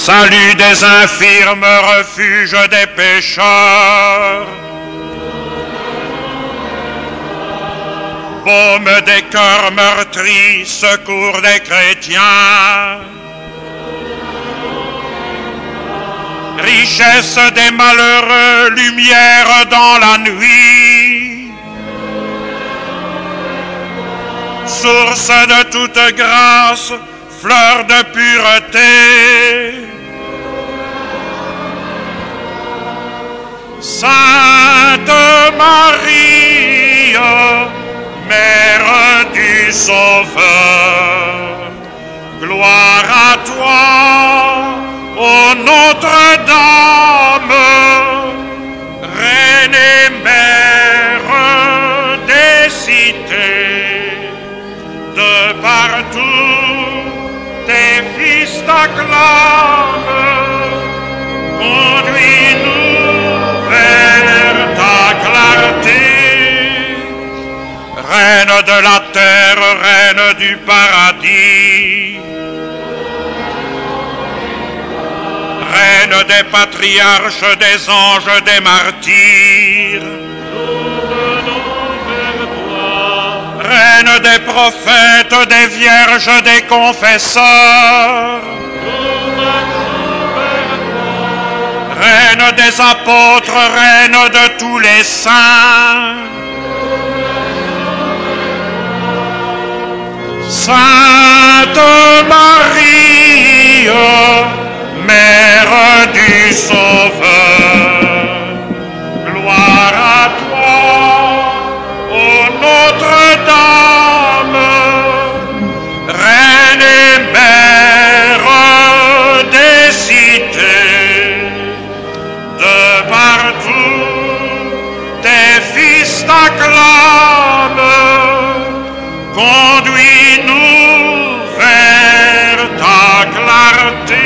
salut des infirmes, refuge des pécheurs, baume des cœurs meurtris, secours des chrétiens, richesse des malheureux, lumière dans la nuit, source de toute grâce, fleur de pureté. Sainte Marie, Mère du Sauveur, gloire à toi, ô Notre-Dame, Reine et Mère des cités, de partout tes fils t'acclament, conduis-nous vers ta clarté. Reine de la terre, Reine du paradis, Reine des patriarches, des anges, des martyrs, Reine des prophètes, des vierges, des confesseurs, Reine des apôtres, Reine de tous les saints, Sainte Marie, Mère du Sauveur, gloire à toi, ô Notre-Dame, Reine et Mère des cités, de partout tes fils t'acclament, conduis-nous vers ta clarté.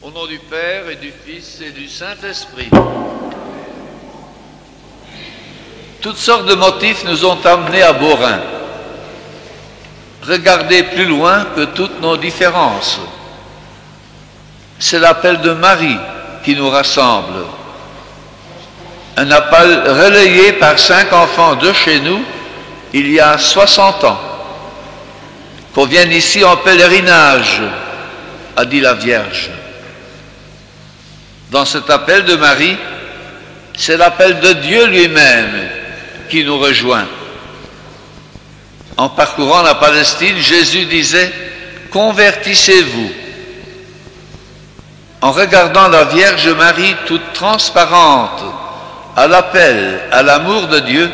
Au nom du Père et du Fils et du Saint-Esprit. Toutes sortes de motifs nous ont amenés à Beaurain. Regardez plus loin que toutes nos différences. C'est l'appel de Marie qui nous rassemble. Un appel relayé par 5 enfants de chez nous il y a 60 ans. Qu'on vienne ici en pèlerinage, a dit la Vierge. Dans cet appel de Marie, c'est l'appel de Dieu lui-même qui nous rejoint. En parcourant la Palestine, Jésus disait « Convertissez-vous ». En regardant la Vierge Marie toute transparente à l'appel, à l'amour de Dieu,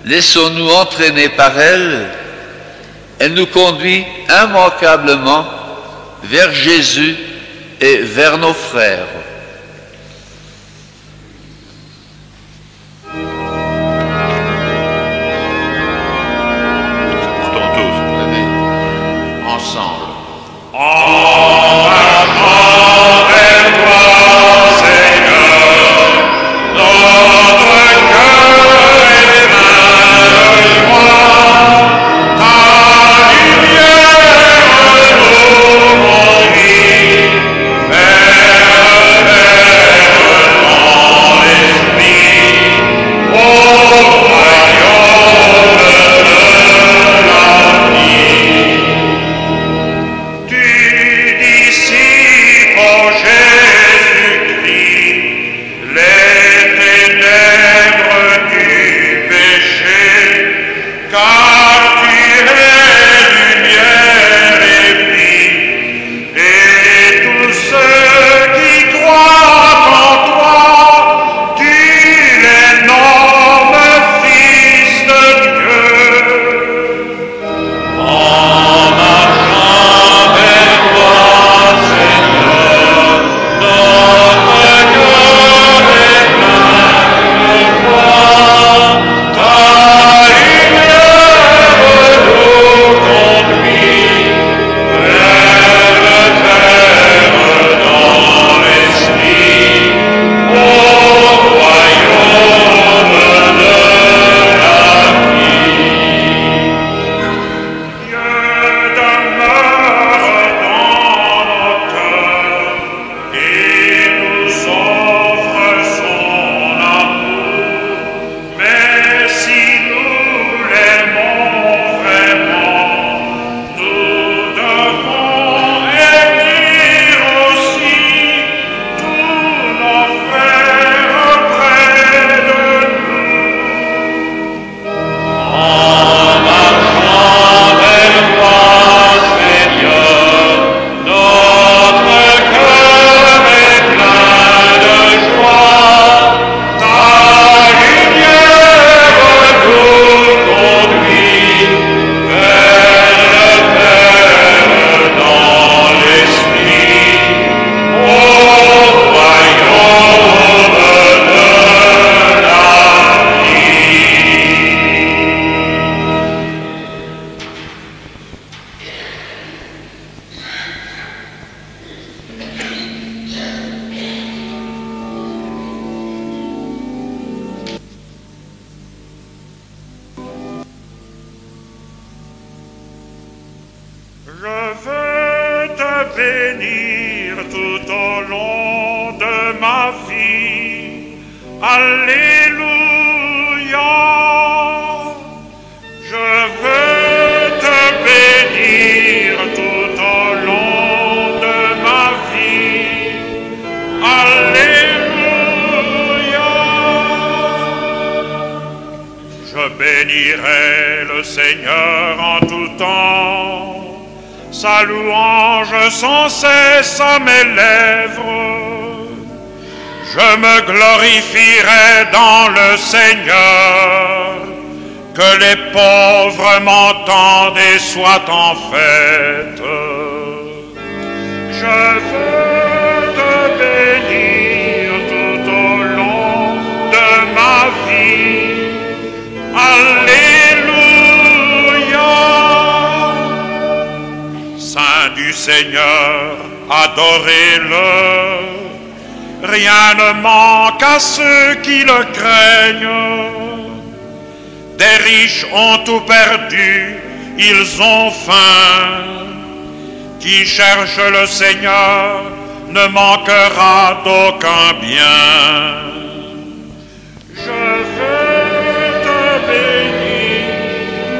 laissons-nous entraîner par elle. Elle nous conduit immanquablement vers Jésus et vers nos frères. bénir tout au long de ma vie. Alléluia. Je veux te bénir tout au long de ma vie. Alléluia. Je bénirai le Seigneur en tout temps. Sa louange sans cesse à mes lèvres. Je me glorifierai dans le Seigneur. Que les pauvres m'entendent et soient en fête. Je veux te bénir tout au long de ma vie. Alléluia. Saint du Seigneur, adorez-le. Rien ne manque à ceux qui le craignent. Des riches ont tout perdu, ils ont faim. Qui cherche le Seigneur ne manquera d'aucun bien. Je veux te bénir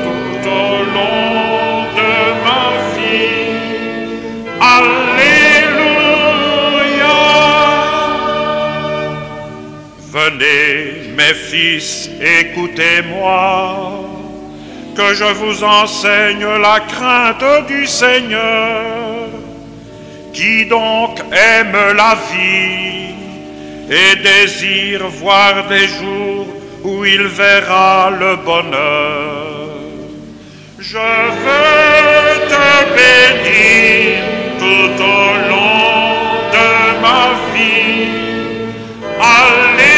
tout au long de ma vie. Alléluia. Venez, mes fils, écoutez-moi, que je vous enseigne la crainte du Seigneur. Qui donc aime la vie et désire voir des jours où il verra le bonheur. Je veux te bénir tout au long de ma vie. Alléluia.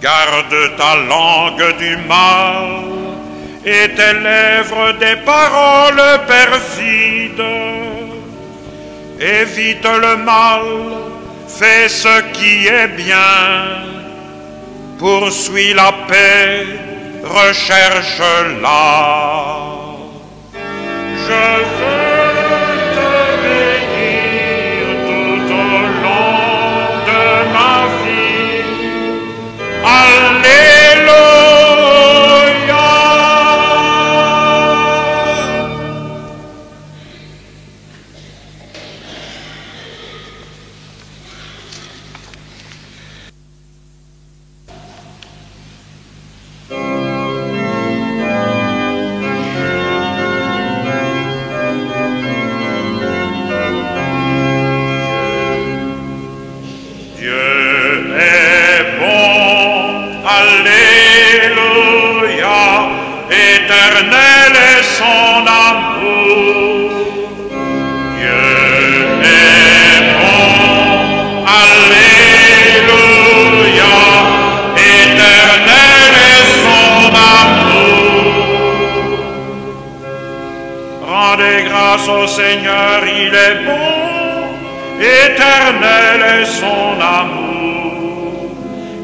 Garde ta langue du mal et tes lèvres des paroles perfides. Évite le mal, fais ce qui est bien. Poursuis la paix, recherche-la. Je veux te bénir tout au long de ma vie. Alléluia. Éternel est son amour. Dieu est bon. Alléluia. Éternel est son amour. Rendez grâce au Seigneur, il est bon. Éternel est son amour.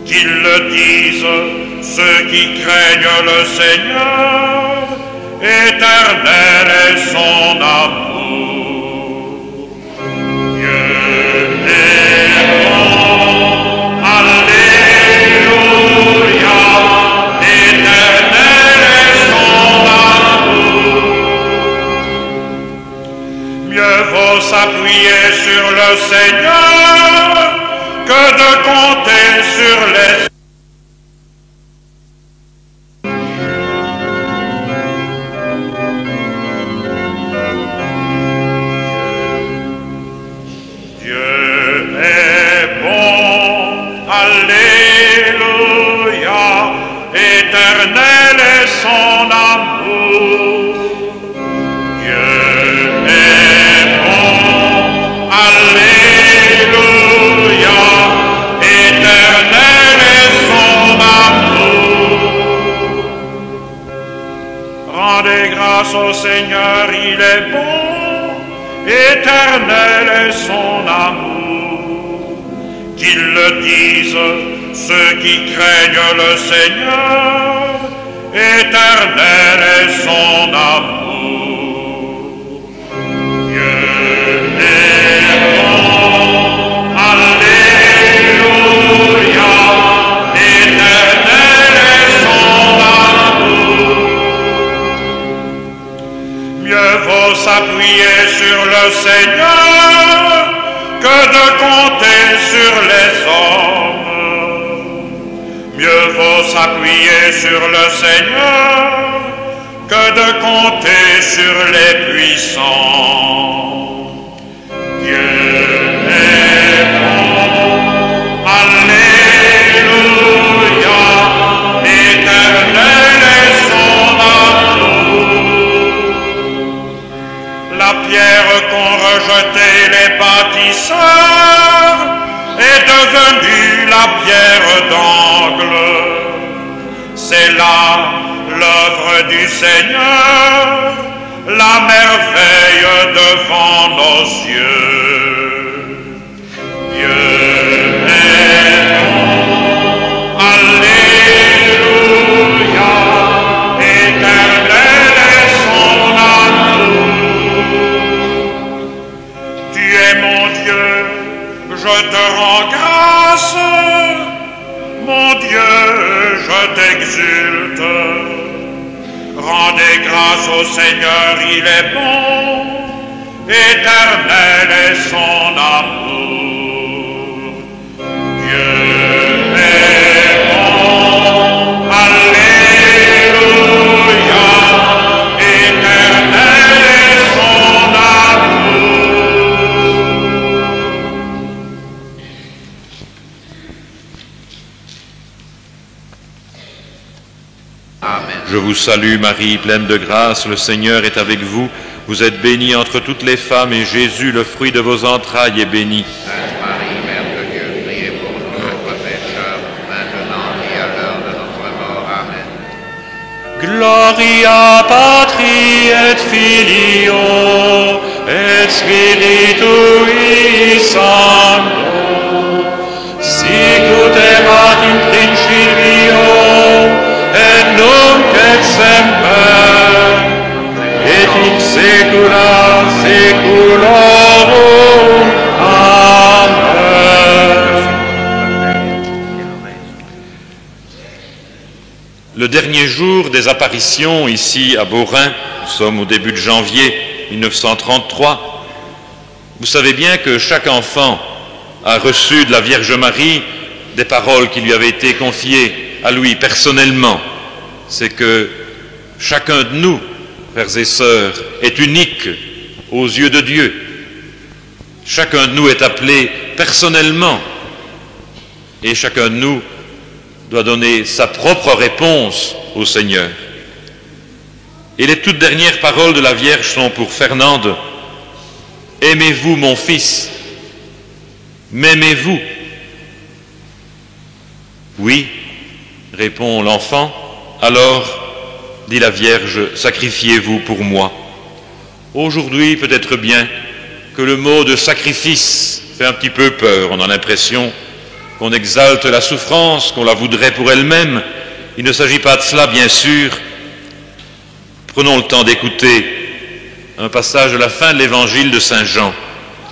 Qu'ils le disent ceux qui craignent le Seigneur, éternel est son amour. Dieu est bon, alléluia, éternel est son amour. Mieux vaut s'appuyer sur le Seigneur que de compter sur les éternel est son amour. Dieu est bon, alléluia, éternel est son amour. Rendez grâce au Seigneur, il est bon, éternel est son amour. Qu'ils le disent ceux qui craignent le Seigneur, éternel est son amour. Mieux vaut s'appuyer sur le Seigneur que de compter sur les hommes. Mieux vaut s'appuyer sur le Seigneur que de compter sur les puissants. Dieu est bon, Alléluia, l'Éternel est son amour. La pierre qu'ont rejeté les bâtisseurs est devenue la pierre d'angle. C'est là l'œuvre du Seigneur, la merveille devant nos yeux. Dieu est bon, Alléluia, l'Éternel est son amour. Tu es mon Dieu, je te rends grâce, mon Dieu, je t'exulte. Rendez grâce au Seigneur, il est bon, éternel est son amour. Dieu est bon, Alléluia, éternel est son amour. Amen. Je vous salue Marie, pleine de grâce, le Seigneur est avec vous. Vous êtes bénie entre toutes les femmes et Jésus, le fruit de vos entrailles, est béni. Sainte Marie, Mère de Dieu, priez pour nous pauvres pécheurs, maintenant et à l'heure de notre mort. Amen. Gloria Patri et Filio et Spiritui Sancto, sic ut erat in principio et nunc et semper et in saecula saeculorum. Amen. Le dernier jour des apparitions ici à Beaurain, nous sommes au début de janvier 1933, vous savez bien que chaque enfant a reçu de la Vierge Marie des paroles qui lui avaient été confiées à lui personnellement. C'est que chacun de nous, frères et sœurs, est unique aux yeux de Dieu. Chacun de nous est appelé personnellement et chacun de nous doit donner sa propre réponse au Seigneur. Et les toutes dernières paroles de la Vierge sont pour Fernande. Aimez-vous mon fils? M'aimez-vous? Oui, répond l'enfant. Alors, dit la Vierge, sacrifiez-vous pour moi. Aujourd'hui, peut-être bien que le mot de sacrifice fait un petit peu peur. On a l'impression qu'on exalte la souffrance, qu'on la voudrait pour elle-même. Il ne s'agit pas de cela, bien sûr. Prenons le temps d'écouter un passage de la fin de l'évangile de Saint Jean,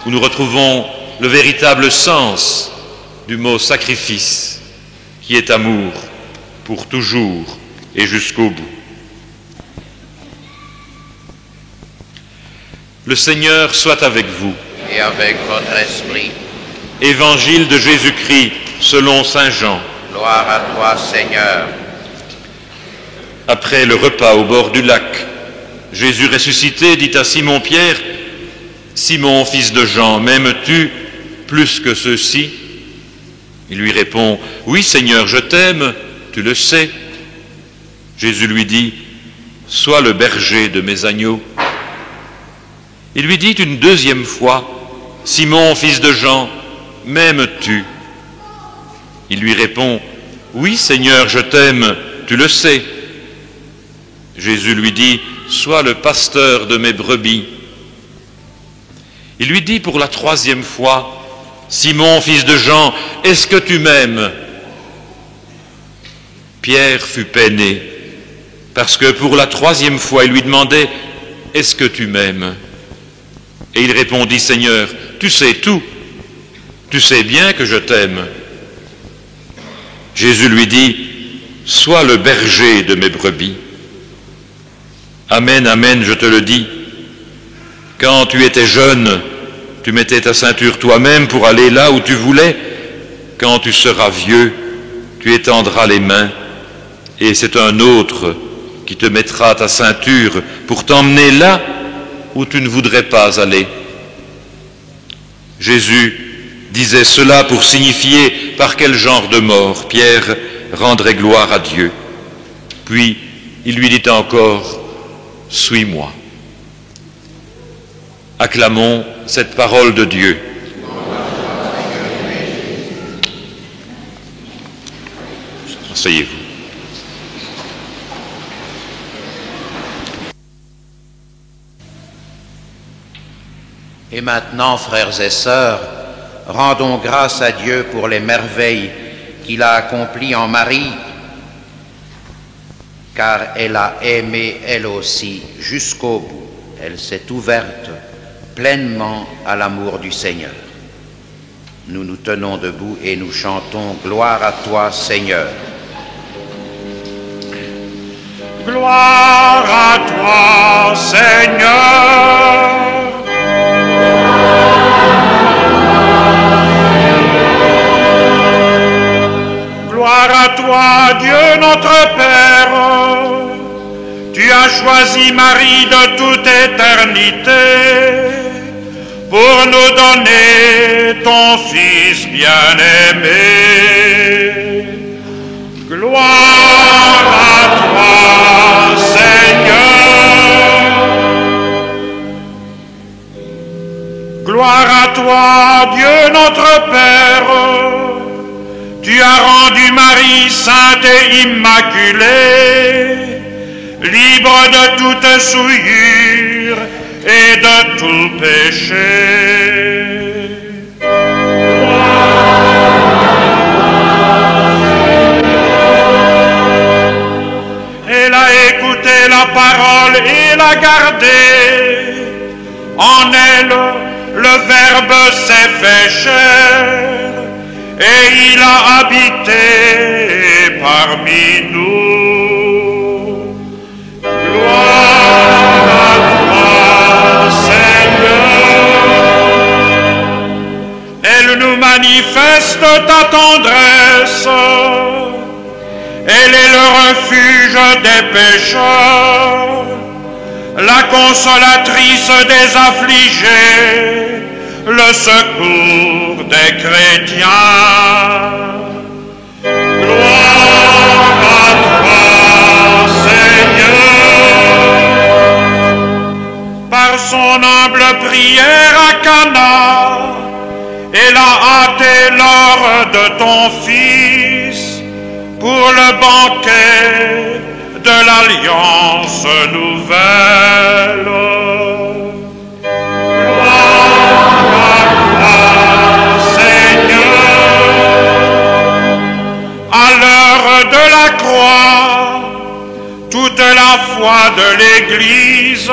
où nous retrouvons le véritable sens du mot sacrifice, qui est amour pour toujours et jusqu'au bout. Le Seigneur soit avec vous. Et avec votre esprit. Évangile de Jésus-Christ selon Saint Jean. Gloire à toi, Seigneur. Après le repas au bord du lac, Jésus ressuscité dit à Simon-Pierre, « Simon, fils de Jean, m'aimes-tu plus que ceux-ci » Il lui répond, « Oui, Seigneur, je t'aime, tu le sais. » Jésus lui dit, « Sois le berger de mes agneaux. » Il lui dit une deuxième fois, « Simon, fils de Jean, m'aimes-tu » Il lui répond, « Oui, Seigneur, je t'aime, tu le sais. » Jésus lui dit, « Sois le pasteur de mes brebis. » Il lui dit pour la troisième fois, « Simon, fils de Jean, est-ce que tu m'aimes » Pierre fut peiné, parce que pour la troisième fois, il lui demandait, « Est-ce que tu m'aimes » Et il répondit, « Seigneur, tu sais tout, tu sais bien que je t'aime. » Jésus lui dit, « Sois le berger de mes brebis. » Amen, amen, je te le dis, Quand tu étais jeune, tu mettais ta ceinture toi-même pour aller là où tu voulais. Quand tu seras vieux, tu étendras les mains et c'est un autre qui te mettra ta ceinture pour t'emmener là où tu ne voudrais pas aller. Jésus disait cela pour signifier par quel genre de mort Pierre rendrait gloire à Dieu. Puis il lui dit encore, « Suis-moi ». Acclamons cette parole de Dieu. Asseyez-vous. Et maintenant, frères et sœurs, rendons grâce à Dieu pour les merveilles qu'il a accomplies en Marie, car elle a aimé elle aussi jusqu'au bout. Elle s'est ouverte pleinement à l'amour du Seigneur. Nous nous tenons debout et nous chantons « Gloire à toi, Seigneur ». Gloire à toi, Seigneur. Gloire à toi, Dieu notre Père. Tu as choisi Marie de toute éternité pour nous donner ton Fils bien-aimé. Gloire à toi, Seigneur. Gloire à toi, Dieu notre Père. Tu as rendu Marie sainte et immaculée, libre de toute souillure et de tout péché. Elle a écouté la parole et l'a gardée. En elle, le Verbe s'est fait chair et il a habité parmi nous. Gloire à toi, Seigneur. Elle nous manifeste ta tendresse. Elle est le refuge des pécheurs, la consolatrice des affligés, le secours des chrétiens. Gloire à toi, Seigneur. Par son humble prière à Cana, elle a hâté l'heure de ton Fils pour le banquet de l'Alliance nouvelle. De la croix, toute la foi de l'Église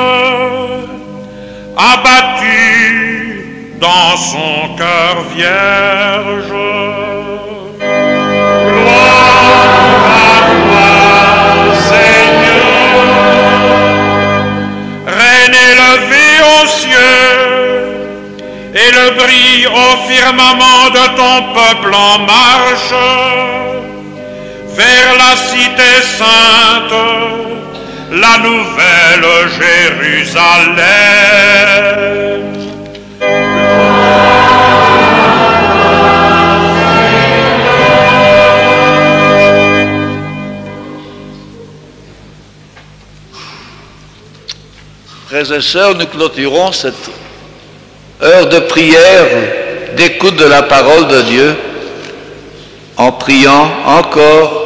abattue dans son cœur vierge. Gloire à toi, Seigneur. Reine élevée aux cieux, et le bris au firmament de ton peuple en marche, vers la cité sainte, la nouvelle Jérusalem. Frères et sœurs, nous clôturons cette heure de prière, d'écoute de la parole de Dieu, en priant encore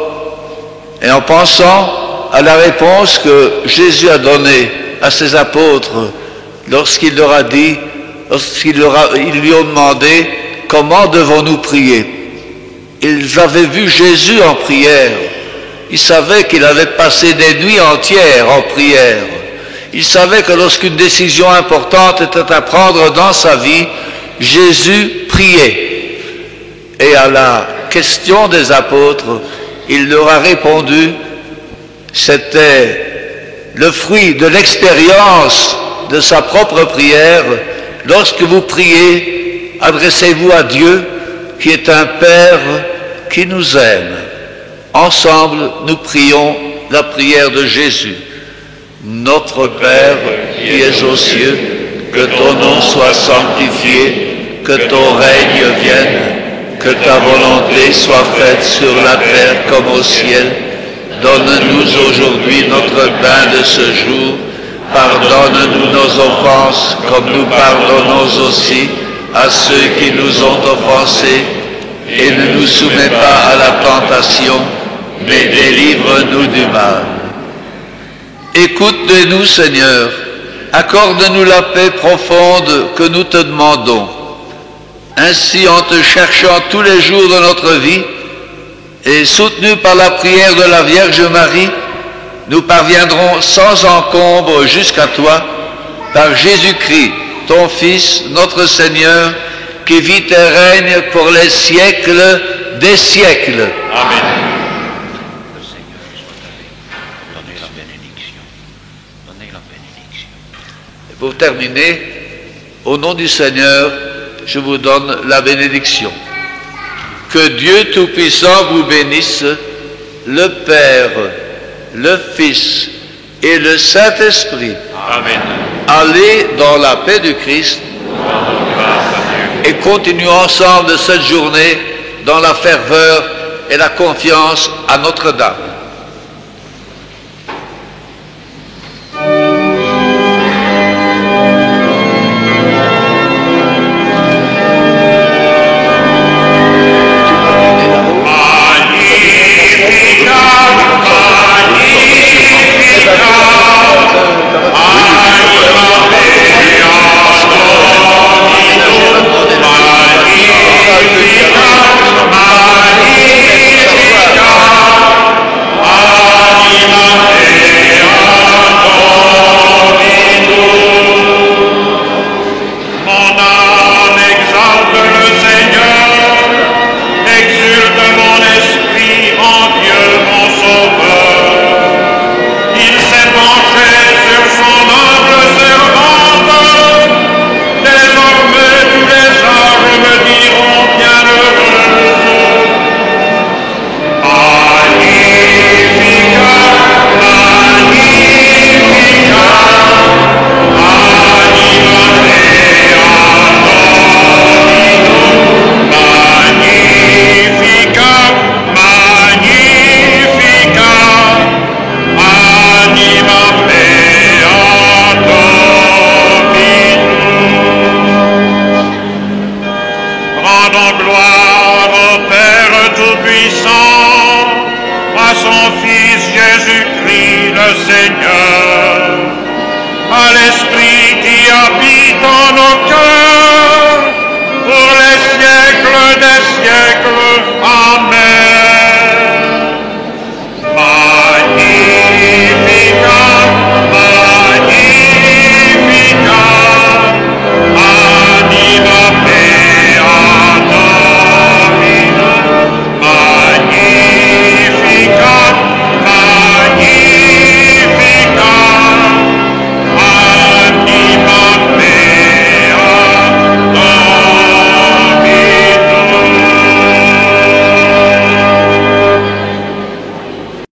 et en pensant à la réponse que Jésus a donnée à ses apôtres lorsqu'il leur a dit, ils lui ont demandé comment devons-nous prier. Ils avaient vu Jésus en prière. Ils savaient qu'il avait passé des nuits entières en prière. Ils savaient que lorsqu'une décision importante était à prendre dans sa vie, Jésus priait. Et à la question des apôtres, il leur a répondu, c'était le fruit de l'expérience de sa propre prière, lorsque vous priez, adressez-vous à Dieu, qui est un Père qui nous aime. Ensemble, nous prions la prière de Jésus. Notre Père qui es aux cieux, que ton nom soit sanctifié, que ton règne vienne, que ta volonté soit faite sur la terre comme au ciel. Donne-nous aujourd'hui notre pain de ce jour. Pardonne-nous nos offenses comme nous pardonnons aussi à ceux qui nous ont offensés. Et ne nous soumets pas à la tentation, mais délivre-nous du mal. Écoute de nous, Seigneur. Accorde-nous la paix profonde que nous te demandons. Ainsi, en te cherchant tous les jours de notre vie, et soutenus par la prière de la Vierge Marie, nous parviendrons sans encombre jusqu'à toi, par Jésus-Christ, ton Fils, notre Seigneur, qui vit et règne pour les siècles des siècles. Amen. Le Seigneur soit avec vous. Donnez la bénédiction. Donnez la bénédiction. Et pour terminer, au nom du Seigneur, je vous donne la bénédiction. Que Dieu Tout-Puissant vous bénisse, le Père, le Fils et le Saint-Esprit. Amen. Allez dans la paix du Christ et continuons ensemble cette journée dans la ferveur et la confiance à Notre-Dame. Jésus-Christ le Seigneur, à l'Esprit